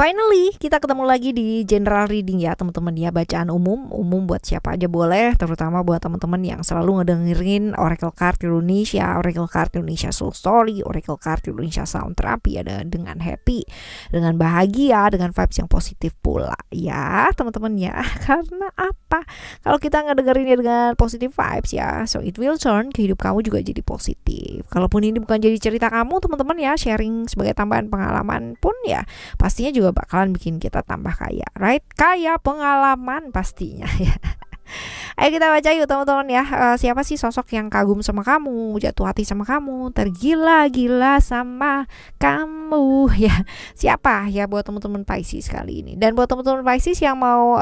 Finally, kita ketemu lagi di general reading ya teman-teman ya. Bacaan umum buat siapa aja boleh, terutama buat teman-teman yang selalu ngedengerin Oracle Card Indonesia, Oracle Card Indonesia Soul Story, Oracle Card Indonesia Sound Therapy, ada dengan happy, dengan bahagia, dengan vibes yang positif pula ya teman-teman ya. Karena apa? Kalau kita ngedengerinnya dengan positive vibes ya, so it will turn ke hidup kamu juga jadi positif. Kalaupun ini bukan jadi cerita kamu teman-teman ya, sharing sebagai tambahan pengalaman pun ya pastinya juga bakalan bikin kita tambah kaya, right? Kaya pengalaman pastinya ya. Ayo kita baca yuk teman-teman ya. Siapa sih sosok yang kagum sama kamu, jatuh hati sama kamu, tergila-gila sama kamu ya? Siapa ya buat teman-teman Pisces kali ini? Dan buat teman-teman Pisces yang mau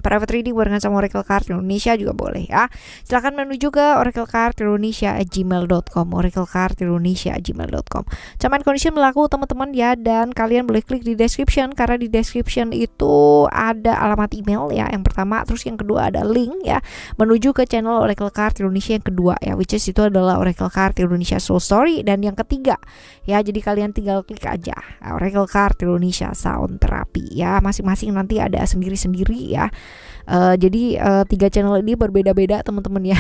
private reading barengan sama Oracle Card Indonesia juga boleh ya. Silahkan menuju ke oraclecardindonesia@gmail.com, oraclecardindonesia@gmail.com. Terms and condition berlaku teman-teman ya, dan kalian boleh klik di description karena di description itu ada alamat email ya yang pertama, terus yang kedua ada link ya menuju ke channel Oracle Card Indonesia yang kedua ya, which is itu adalah Oracle Card Indonesia Soul Story, dan yang ketiga ya, jadi kalian tinggal klik aja Oracle Card Indonesia Sound Therapy ya, masing-masing nanti ada sendiri-sendiri ya. Jadi 3 channel ini berbeda-beda teman-teman ya.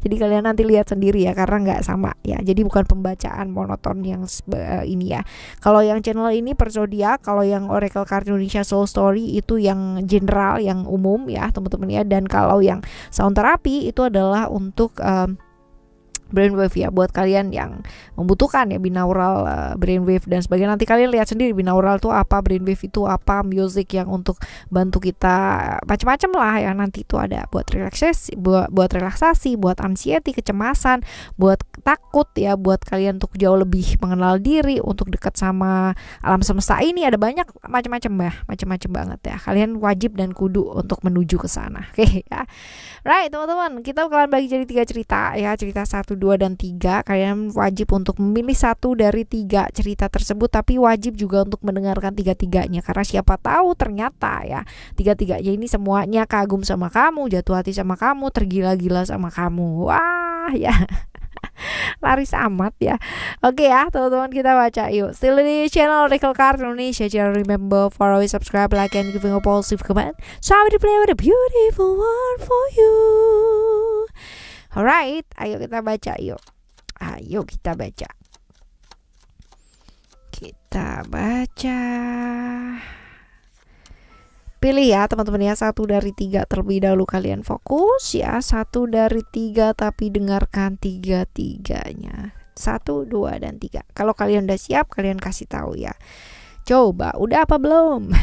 Jadi kalian nanti lihat sendiri ya, karena nggak sama ya. Jadi bukan pembacaan monoton yang ini ya. Kalau yang channel ini per zodiak, kalau yang Oracle Card Indonesia Soul Story itu yang general, yang umum ya teman-teman ya. Dan kalau yang Sound Therapy itu adalah untuk brainwave ya, buat kalian yang membutuhkan ya binaural, brainwave dan sebagainya. Nanti kalian lihat sendiri binaural itu apa, brainwave itu apa, music yang untuk bantu kita macam-macam lah ya. Nanti itu ada buat relaksasi, buat anxiety, kecemasan, buat takut ya, buat kalian untuk jauh lebih mengenal diri, untuk dekat sama alam semesta ini. Ada banyak macam-macam ya, macam-macam banget ya. Kalian wajib dan kudu untuk menuju ke sana. Oke ya. Right teman-teman, kita bakalan bagi jadi 3 cerita ya, cerita 1, 2, dan 3. Kalian wajib untuk memilih 1 dari 3 cerita tersebut, tapi wajib juga untuk mendengarkan 3-tiganya, karena siapa tahu ternyata ya 3-tiganya ini semuanya kagum sama kamu, jatuh hati sama kamu, tergila-gila sama kamu. Wah ya. Laris amat ya. Oke ya teman-teman, kita baca yuk. Still di channel Oracle Card Indonesia. Jangan remember for always subscribe, like, and giving a positive comment, so I will play with a beautiful word for you. Alright, ayo kita baca yuk. Ayo kita baca. Kita baca. Pilih ya teman-teman ya, 1 dari 3 terlebih dahulu, kalian fokus ya. 1 dari 3 tapi dengarkan 3-tiganya. 1, 2, dan 3. Kalau kalian udah siap, kalian kasih tahu ya. Coba, udah apa belum?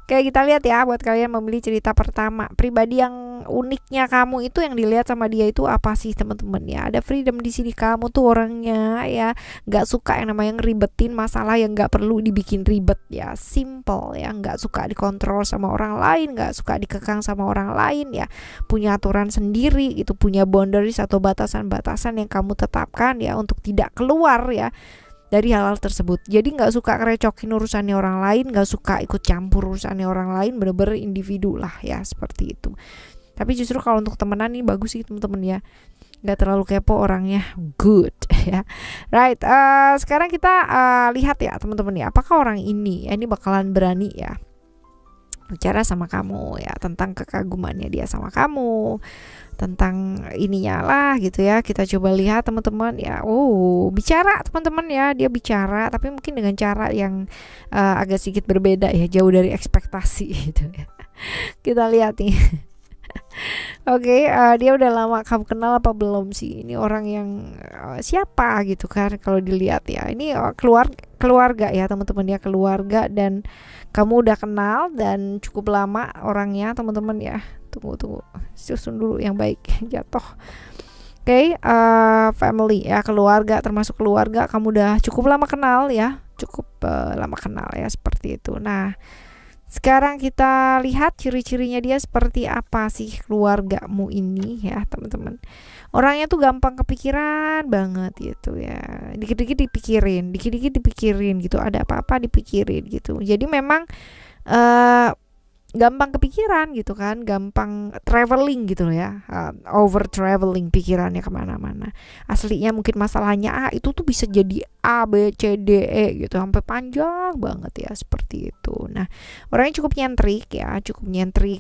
Kayak kita lihat ya, buat kalian memilih cerita pertama, pribadi yang uniknya kamu itu yang dilihat sama dia itu apa sih teman-teman ya. Ada freedom di sini, kamu tuh orangnya ya nggak suka yang namanya ngeribetin masalah yang nggak perlu dibikin ribet ya, simple ya, nggak suka dikontrol sama orang lain, nggak suka dikekang sama orang lain ya, punya aturan sendiri gitu, punya boundaries atau batasan-batasan yang kamu tetapkan ya untuk tidak keluar ya dari hal-hal tersebut. Jadi nggak suka ngerecokin urusannya orang lain, nggak suka ikut campur urusannya orang lain, bener-bener individu lah ya, seperti itu. Tapi justru kalau untuk temenan nih bagus sih teman-teman ya, nggak terlalu kepo orangnya, good ya. Right, sekarang kita lihat ya teman-teman ya, apakah orang ini bakalan berani ya bicara sama kamu ya, tentang kekagumannya dia sama kamu, tentang ininya lah gitu ya. Kita coba lihat teman-teman ya. Oh, bicara teman-teman ya, dia bicara tapi mungkin dengan cara yang agak sedikit berbeda ya, jauh dari ekspektasi gitu ya. Kita lihat nih. Oke, dia udah lama kamu kenal apa belum sih? Ini orang yang siapa gitu kan kalau dilihat ya. Ini keluarga ya teman-teman ya, keluarga, dan kamu udah kenal dan cukup lama orangnya teman-teman ya. Tunggu, susun dulu yang baik, jatuh. Oke, family ya, keluarga, termasuk keluarga kamu udah cukup lama kenal ya, cukup lama kenal ya, seperti itu. Nah, sekarang kita lihat ciri-cirinya dia seperti apa sih keluargamu ini ya teman-teman. Orangnya tuh gampang kepikiran banget gitu ya, dikit-dikit dipikirin gitu, ada apa-apa dipikirin gitu. Jadi memang gampang kepikiran gitu kan, gampang traveling gitu loh ya, over traveling pikirannya kemana-mana. Aslinya mungkin masalahnya itu tuh bisa jadi A B C D E gitu sampai panjang banget ya, seperti itu. Nah, orangnya cukup nyentrik,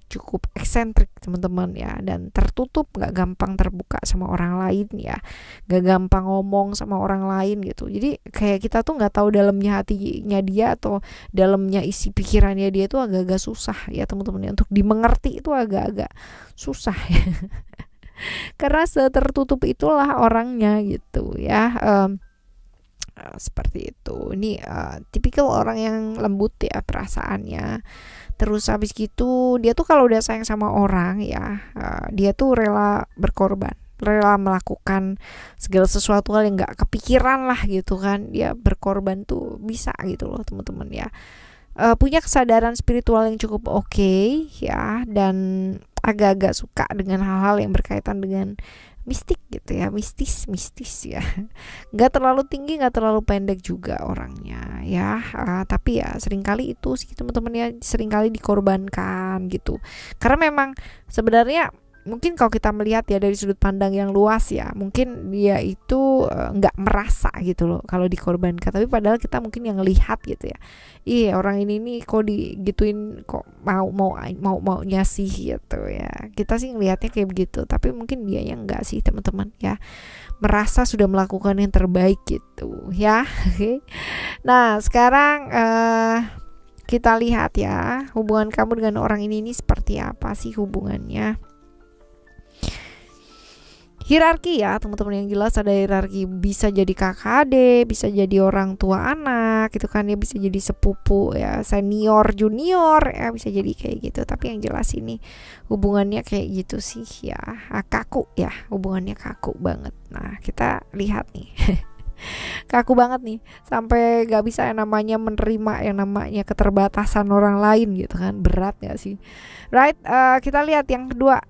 cukup eksentrik teman-teman ya, dan tertutup, nggak gampang terbuka sama orang lain ya, nggak gampang ngomong sama orang lain gitu. Jadi kayak kita tuh nggak tahu dalamnya hatinya dia atau dalamnya isi pikirannya dia tuh agak-agak susah ya teman-teman ya, untuk dimengerti itu agak-agak susah ya. Karena setertutup itulah orangnya gitu ya. Seperti itu. Ini tipikal orang yang lembut ya perasaannya. Terus habis gitu dia tuh kalau udah sayang sama orang ya, dia tuh rela berkorban, rela melakukan segala sesuatu hal yang nggak kepikiran lah gitu kan. Dia berkorban tuh bisa gitu loh teman-teman ya. Punya kesadaran spiritual yang cukup oke ya, dan agak-agak suka dengan hal-hal yang berkaitan dengan mistik gitu ya, mistis ya. Nggak terlalu tinggi, nggak terlalu pendek juga orangnya ya. Tapi ya seringkali itu sih teman-teman ya, seringkali dikorbankan gitu. Karena memang sebenarnya mungkin kalau kita melihat ya dari sudut pandang yang luas ya, mungkin dia itu nggak merasa gitu loh kalau dikorbankan, tapi padahal kita mungkin yang lihat gitu ya, orang ini nih kok digituin, kok maunya sih gitu ya. Kita sih ngelihatnya kayak begitu, tapi mungkin dia yang enggak sih teman-teman ya, merasa sudah melakukan yang terbaik gitu ya. Nah sekarang kita lihat ya, hubungan kamu dengan orang ini seperti apa sih hubungannya. Hierarki ya teman-teman, yang jelas ada hierarki, bisa jadi kakak adik, bisa jadi orang tua anak gitu kan ya, bisa jadi sepupu ya, senior junior ya, bisa jadi kayak gitu. Tapi yang jelas ini hubungannya kayak gitu sih ya, kaku ya, hubungannya kaku banget. Nah kita lihat nih kaku banget nih, sampai gak bisa yang namanya menerima yang namanya keterbatasan orang lain gitu kan. Berat gak sih, right? Kita lihat yang kedua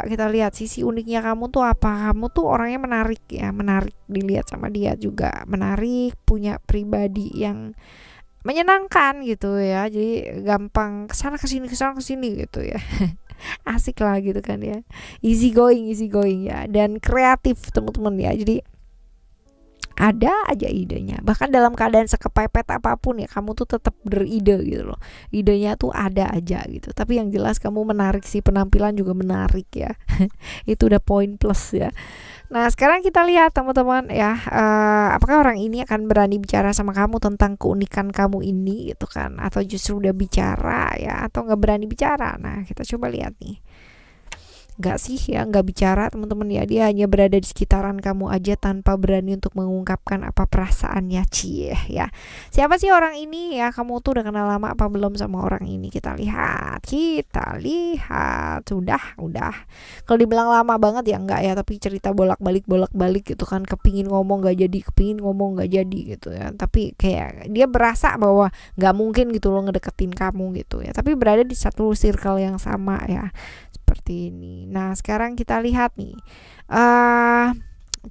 kita lihat sisi uniknya kamu tuh apa. Kamu tuh orangnya menarik ya, menarik dilihat sama dia juga, menarik, punya pribadi yang menyenangkan gitu ya, jadi gampang kesana kesini gitu ya. Asik lah gitu kan ya, easy going ya, dan kreatif teman-teman ya. Jadi ada aja idenya, bahkan dalam keadaan sekepepet apapun ya kamu tuh tetap beride gitu loh, idenya tuh ada aja gitu. Tapi yang jelas kamu menarik sih, penampilan juga menarik ya. Itu udah poin plus ya. Nah sekarang kita lihat teman-teman ya, apakah orang ini akan berani bicara sama kamu tentang keunikan kamu ini gitu kan, atau justru udah bicara ya, atau nggak berani bicara. Nah kita coba lihat nih. Gak sih ya, gak bicara teman-teman ya, dia hanya berada di sekitaran kamu aja tanpa berani untuk mengungkapkan apa perasaannya. Cie ya, siapa sih orang ini ya, kamu tuh udah kenal lama apa belum sama orang ini? Kita lihat udah. Kalau dibilang lama banget ya enggak ya, tapi cerita bolak-balik gitu kan, kepingin ngomong gak jadi gitu ya, tapi kayak dia berasa bahwa gak mungkin gitu loh ngedeketin kamu gitu ya, tapi berada di satu circle yang sama ya, seperti ini. Nah sekarang kita lihat nih,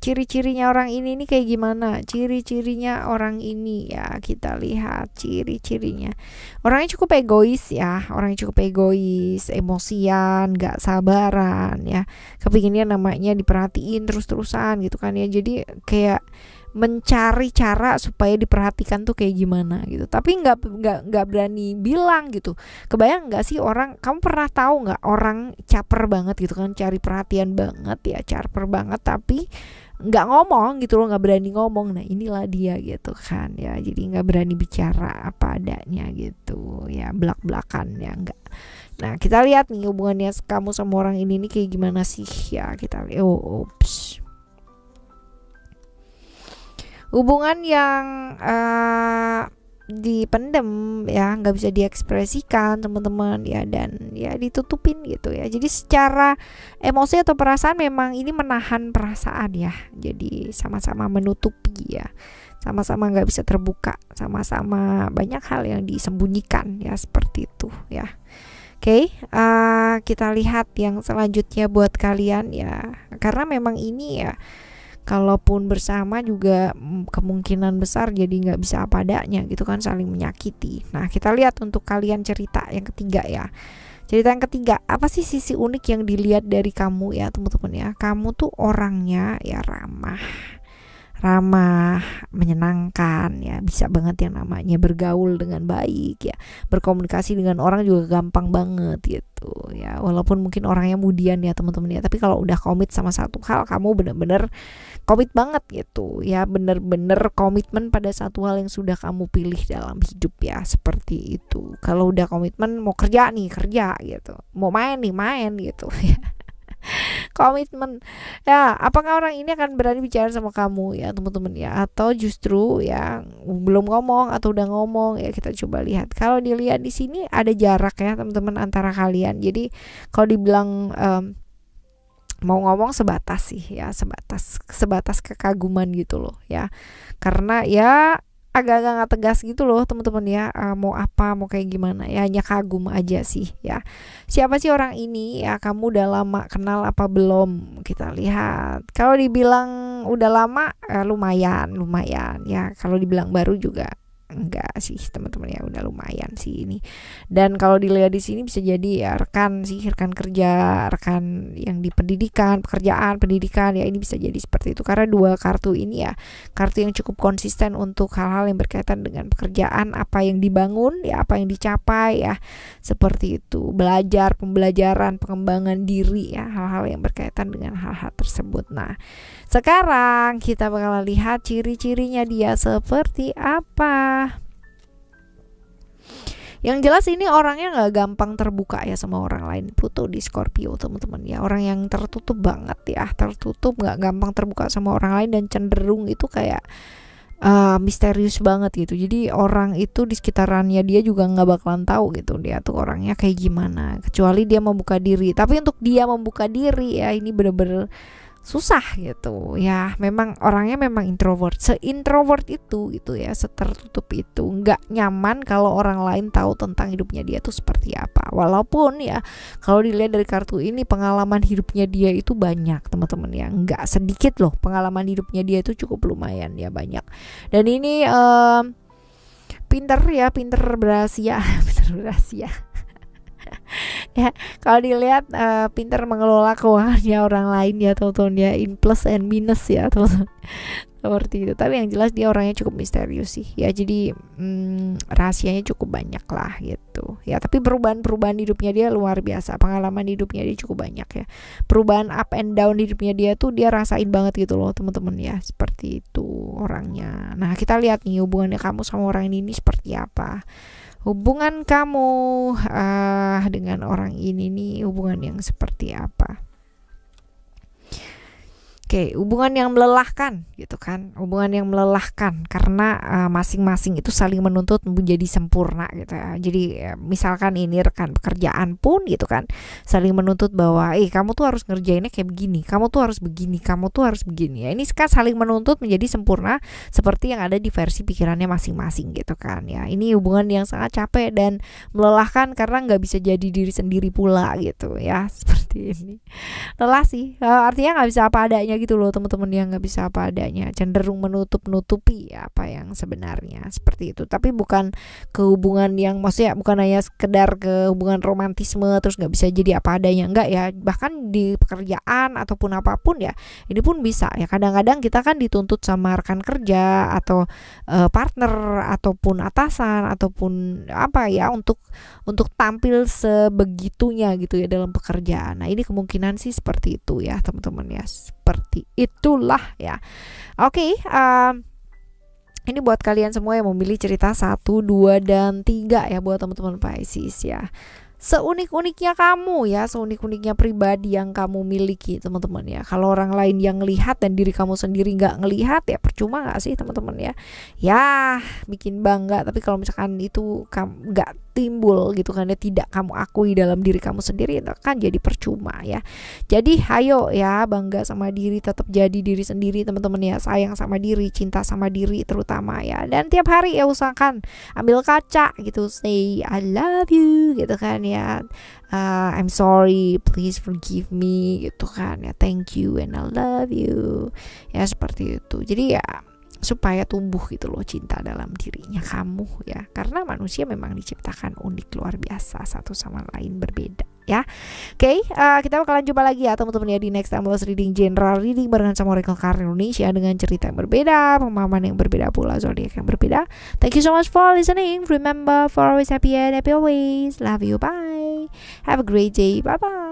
ciri-cirinya orang ini nih kayak gimana. Ciri-cirinya orang ini ya, kita lihat ciri-cirinya. Orangnya cukup egois ya, emosian, gak sabaran ya, kepinginnya namanya diperhatiin terus-terusan gitu kan ya. Jadi kayak mencari cara supaya diperhatikan tuh kayak gimana gitu, tapi nggak berani bilang gitu. Kebayang nggak sih orang, kamu pernah tahu nggak orang caper banget gitu kan, cari perhatian banget ya, caper banget tapi nggak ngomong gitu loh, nggak berani ngomong. Nah inilah dia gitu kan ya, jadi nggak berani bicara apa adanya gitu ya, belak-belakan ya nggak. Nah kita lihat nih hubungannya kamu sama orang ini nih kayak gimana sih ya, kita lihat. Hubungan yang dipendem ya, nggak bisa diekspresikan teman-teman ya, dan ya ditutupin gitu ya. Jadi secara emosi atau perasaan memang ini menahan perasaan ya, jadi sama-sama menutupi ya, sama-sama nggak bisa terbuka, sama-sama banyak hal yang disembunyikan ya, seperti itu ya. Oke, kita lihat yang selanjutnya buat kalian ya, karena memang ini ya, kalaupun bersama juga kemungkinan besar jadi nggak bisa apa adanya gitu kan, saling menyakiti. Nah kita lihat untuk kalian cerita yang ketiga ya, Cerita yang ketiga, apa sih sisi unik yang dilihat dari kamu ya teman-teman ya? Kamu tuh orangnya ya ramah, menyenangkan ya, bisa banget yang namanya bergaul dengan baik ya, berkomunikasi dengan orang juga gampang banget gitu ya, walaupun mungkin orangnya mudian ya teman-teman ya, tapi kalau udah komit sama satu hal kamu bener-bener komit banget gitu ya, bener-bener komitmen pada satu hal yang sudah kamu pilih dalam hidup ya, seperti itu. Kalau udah komitmen mau kerja nih kerja gitu, mau main nih main gitu ya, komitmen ya. Apakah orang ini akan berani bicara sama kamu ya teman-teman ya, atau justru ya belum ngomong atau udah ngomong ya, kita coba lihat. Kalau dilihat di sini ada jarak ya teman-teman antara kalian, jadi kalau dibilang mau ngomong sebatas sih ya, sebatas kekaguman gitu loh ya, karena ya agak-agak nggak tegas gitu loh teman-teman ya, mau apa mau kayak gimana ya, hanya kagum aja sih ya. Siapa sih orang ini ya, kamu udah lama kenal apa belum, kita lihat. Kalau dibilang udah lama lumayan ya, kalau dibilang baru juga enggak sih teman-teman ya, udah lumayan sih ini. Dan kalau dilihat di sini bisa jadi ya rekan sih, rekan kerja, rekan yang di pendidikan, pekerjaan, pendidikan ya, ini bisa jadi seperti itu karena dua kartu ini ya, kartu yang cukup konsisten untuk hal-hal yang berkaitan dengan pekerjaan, apa yang dibangun ya, apa yang dicapai ya, seperti itu. Belajar, pembelajaran, pengembangan diri ya, hal-hal yang berkaitan dengan hal-hal tersebut. Nah, sekarang kita bakal lihat ciri-cirinya dia seperti apa. Yang jelas ini orangnya nggak gampang terbuka ya sama orang lain. Pluto di Scorpio teman-teman ya, orang yang tertutup banget ya, tertutup, nggak gampang terbuka sama orang lain, dan cenderung itu kayak misterius banget gitu. Jadi orang itu di sekitarannya dia juga nggak bakalan tahu gitu dia tuh orangnya kayak gimana, kecuali dia membuka diri. Tapi untuk dia membuka diri ya, ini bener-bener susah gitu ya. Memang orangnya memang introvert, seintrovert itu gitu ya, setertutup itu, nggak nyaman kalau orang lain tahu tentang hidupnya dia tuh seperti apa. Walaupun ya kalau dilihat dari kartu ini pengalaman hidupnya dia itu banyak teman-teman ya, nggak sedikit loh pengalaman hidupnya dia itu, cukup lumayan ya, banyak. Dan ini pinter berasia pinter berasia ya. Kalau dilihat pintar mengelola keuangannya orang lain ya teman-teman ya, in plus and minus ya teman-teman, seperti itu. Tapi yang jelas dia orangnya cukup misterius sih ya, jadi rahasianya cukup banyak lah gitu ya. Tapi perubahan hidupnya dia luar biasa, pengalaman hidupnya dia cukup banyak ya, perubahan up and down hidupnya dia tuh dia rasain banget gitu loh teman-teman ya, seperti itu orangnya. Nah, kita lihat nih hubungannya kamu sama orang ini seperti apa. Hubungan kamu dengan orang ini nih, hubungan yang seperti apa? Oke, hubungan yang melelahkan gitu kan, hubungan yang melelahkan karena masing-masing itu saling menuntut menjadi sempurna gitu ya. Jadi misalkan ini rekan pekerjaan pun gitu kan, saling menuntut bahwa kamu tuh harus ngerjainnya kayak begini, kamu tuh harus begini, kamu tuh harus begini ya. Ini kan saling menuntut menjadi sempurna seperti yang ada di versi pikirannya masing-masing gitu kan ya. Ini hubungan yang sangat capek dan melelahkan karena nggak bisa jadi diri sendiri pula gitu ya, seperti ini. Lelah sih, artinya nggak bisa apa adanya gitu loh teman-teman, yang nggak bisa apa adanya, cenderung menutupi apa yang sebenarnya, seperti itu. Tapi bukan ke hubungan yang, maksudnya bukan hanya sekedar ke hubungan romantisme terus nggak bisa jadi apa adanya, enggak ya. Bahkan di pekerjaan ataupun apapun ya, ini pun bisa ya. Kadang-kadang kita kan dituntut sama rekan kerja atau partner ataupun atasan ataupun apa ya, untuk tampil sebegitunya gitu ya dalam pekerjaan. Nah, ini kemungkinan sih seperti itu ya teman-teman ya, seperti itulah ya. Oke, ini buat kalian semua yang memilih cerita 1, 2, dan 3 ya, buat teman-teman Pisces ya. Seunik-uniknya kamu ya, seunik-uniknya pribadi yang kamu miliki teman-teman ya. Kalau orang lain yang ngelihat dan diri kamu sendiri nggak ngelihat ya percuma nggak sih teman-teman ya. Ya bikin bangga, tapi kalau misalkan itu kamu nggak timbul gitu kan ya, tidak kamu akui dalam diri kamu sendiri, itu kan jadi percuma ya. Jadi ayo ya, bangga sama diri, tetap jadi diri sendiri teman-teman ya, sayang sama diri, cinta sama diri terutama ya. Dan tiap hari ya usahakan ambil kaca gitu, say I love you gitu kan ya, I'm sorry, please forgive me gitu kan ya, thank you and I love you ya, seperti itu. Jadi ya supaya tumbuh gitu loh cinta dalam dirinya kamu ya, karena manusia memang diciptakan unik luar biasa, satu sama lain berbeda ya. Oke, kita bakalan jumpa lagi ya teman-teman ya di next time reading, general reading barengan sama Oracle Card Indonesia dengan cerita yang berbeda, pemahaman yang berbeda pula, zodiak yang berbeda. Thank you so much for listening. Remember, for always happy and happy always. Love you, bye. Have a great day. Bye bye.